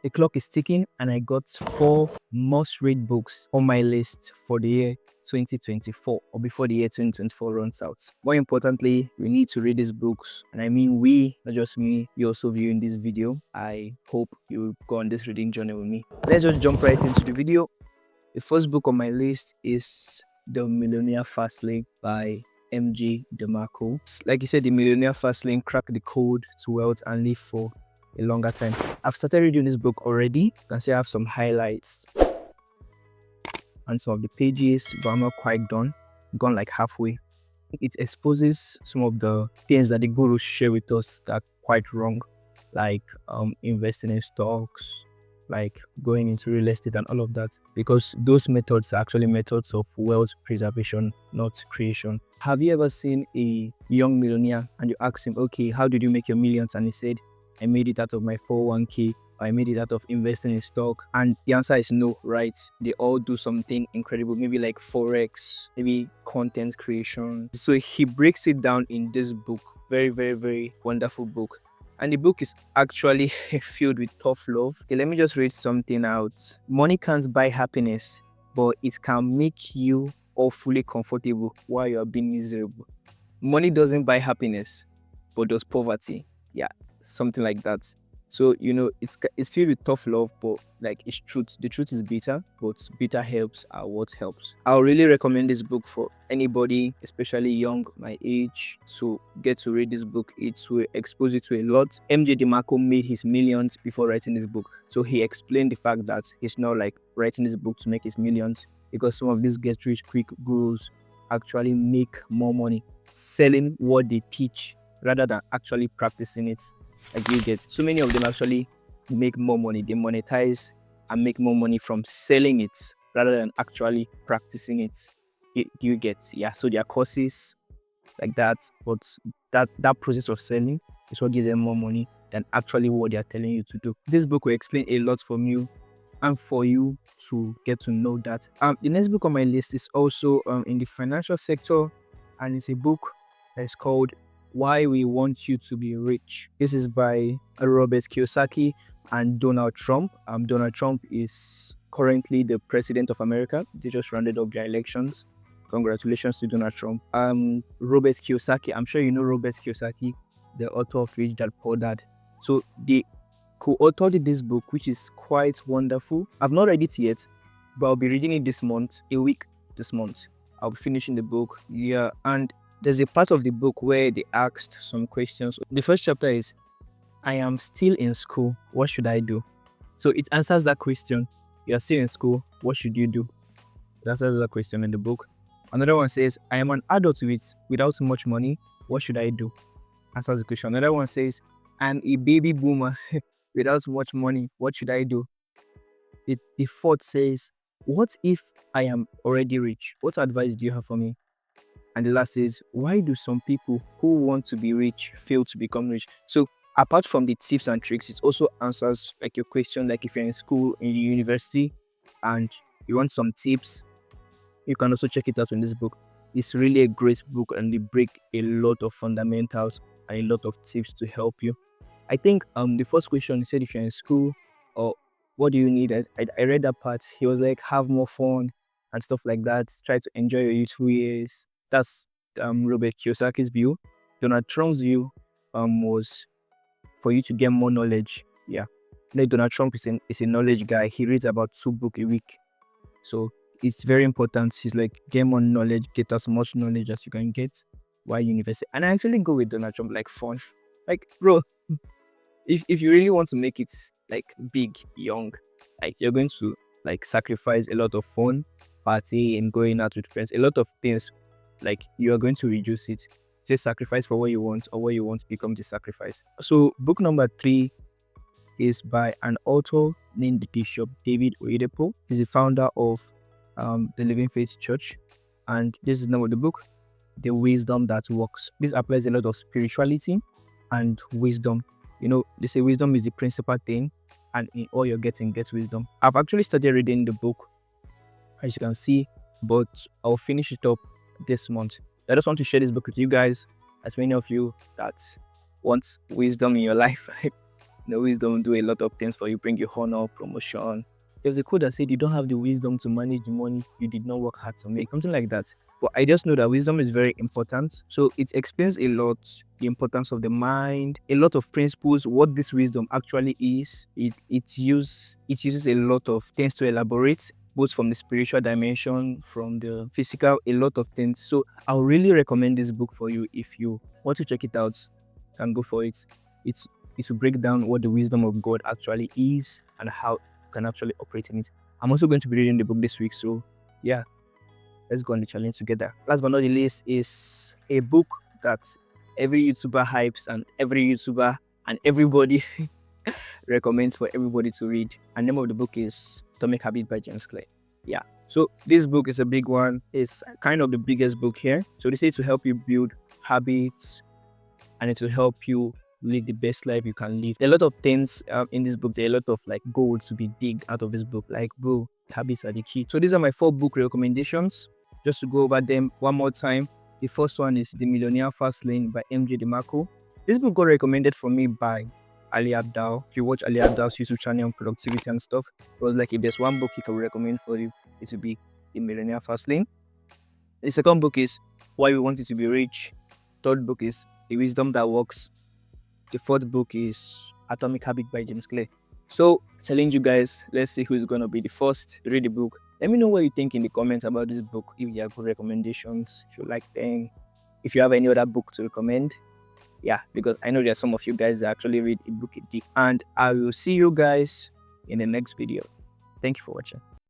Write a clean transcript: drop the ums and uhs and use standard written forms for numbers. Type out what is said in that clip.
The clock is ticking, and I got 4 must-read books on my list for the year 2024 or before the year 2024 runs out. More importantly, we need to read these books, and I mean we, not just me, you also viewing this video. I hope you go on this reading journey with me. Let's just jump right into the video. The first book on my list is The Millionaire Fastlane by MJ DeMarco. Like you said, The Millionaire Fastlane: Crack the Code to Wealth and Live for a Longer Time. I've started reading this book already. You can see I have some highlights and some of the pages, but I'm not quite done. I'm gone like halfway. It exposes some of the things that the gurus share with us that are quite wrong, like investing in stocks, like going into real estate and all of that, because those methods are actually methods of wealth preservation, not creation. Have you ever seen a young millionaire and you ask him, okay, how did you make your millions? And he said, I made it out of my 401k, I made it out of investing in stock. And the answer is no, right? They all do something incredible, maybe like Forex, maybe content creation. So he breaks it down in this book. Very, very, very wonderful book. And the book is actually filled with tough love. Okay, let me just read something out. Money can't buy happiness, but it can make you awfully comfortable while you're being miserable. Money doesn't buy happiness, but does poverty. Yeah, something like that. So, it's filled with tough love, but like it's truth. The truth is bitter, but bitter helps are what helps. I'll really recommend this book for anybody, especially young, my age, to get to read this book. It will expose you to a lot. MJ DeMarco made his millions before writing this book. So he explained the fact that he's not like writing this book to make his millions, because some of these get rich quick gurus actually make more money selling what they teach rather than actually practicing it. Like you get, so many of them actually make more money. They monetize and make more money from selling it rather than actually practicing it. You get, yeah. So their courses like that, but that process of selling is what gives them more money than actually what they are telling you to do. This book will explain a lot from you and for you to get to know that. The next book on my list is also in the financial sector, and it's a book that's called Why We Want You to Be Rich. This is by Robert Kiyosaki and Donald Trump. Donald Trump is currently the president of America. They just rounded up their elections. Congratulations to Donald Trump. Robert Kiyosaki, I'm sure you know Robert Kiyosaki, the author of Rich Dad Poor Dad. So they co-authored this book, which is quite wonderful. I've not read it yet, but I'll be reading it this month, a week this month. I'll be finishing the book. Yeah, and there's a part of the book where they asked some questions. The first chapter is, I am still in school. What should I do? So it answers that question. You're still in school. What should you do? It answers that question in the book. Another one says, I am an adult without much money. What should I do? Answers the question. Another one says, I'm a baby boomer without much money. What should I do? The fourth says, what if I am already rich? What advice do you have for me? And the last is, why do some people who want to be rich fail to become rich? So apart from the tips and tricks, it also answers like your question, like if you're in school, in the university, and you want some tips, you can also check it out in this book. It's really a great book, and they break a lot of fundamentals and a lot of tips to help you. I think the first question, he said if you're in school, or what do you need? I read that part. He was like, have more fun and stuff like that. Try to enjoy your youthful years. That's Robert Kiyosaki's view. Donald Trump's view was for you to get more knowledge. Yeah, like Donald Trump is a knowledge guy. He reads about 2 books a week, so it's very important. He's like, get more knowledge, get as much knowledge as you can get while university. And I actually go with Donald Trump, like fun. Like, bro, if you really want to make it like big, young, like you're going to like sacrifice a lot of fun, party, and going out with friends, a lot of things. Like you are going to reduce it. Say sacrifice for what you want, or what you want becomes the sacrifice. So book number 3 is by an author named Bishop David Oyedepo. He's the founder of the Living Faith Church, and this is the name of the book, The Wisdom That Works. This applies a lot of spirituality and wisdom. They say wisdom is the principal thing, and in all you're getting, get wisdom. I've actually started reading the book, as you can see, but I'll finish it up this month. I just want to share this book with you guys, as many of you that want wisdom in your life. The wisdom do a lot of things for you, bring you honor, promotion. There's a quote that said, "You don't have the wisdom to manage the money you did not work hard to make," something like that. But I just know that wisdom is very important. So it explains a lot the importance of the mind, a lot of principles, what this wisdom actually is. It uses a lot of things to elaborate, both from the spiritual dimension, from the physical, a lot of things. So I'll really recommend this book for you. If you want to check it out, you can go for it. It's to break down what the wisdom of God actually is and how you can actually operate in it. I'm also going to be reading the book this week. So yeah, let's go on the challenge together. Last but not the least is a book that every YouTuber hypes and every YouTuber and everybody recommends for everybody to read. And the name of the book is Atomic Habit by James Clear. Yeah. So this book is a big one. It's kind of the biggest book here. So they say to help you build habits and it will help you live the best life you can live. There are a lot of things in this book. There are a lot of like gold to be dig out of this book. Like, bro, habits are the key. So these are my 4 book recommendations. Just to go over them one more time. The first one is The Millionaire Fast Lane by MJ DeMarco. This book got recommended for me by Ali Abdal. If you watch Ali Abdal's YouTube channel on productivity and stuff, it was like, if there's one book he can recommend for you, it would be The Millionaire Fast Lane. The second book is Why We Want You to Be Rich. Third book is The Wisdom That Works. The fourth book is Atomic Habit by James Clear. So, challenge you guys. Let's see who is going to be the first to read the book. Let me know what you think in the comments about this book. If you have good recommendations, if you like them, if you have any other book to recommend. Yeah, because I know there are some of you guys that actually read a book a day. And I will see you guys in the next video. Thank you for watching.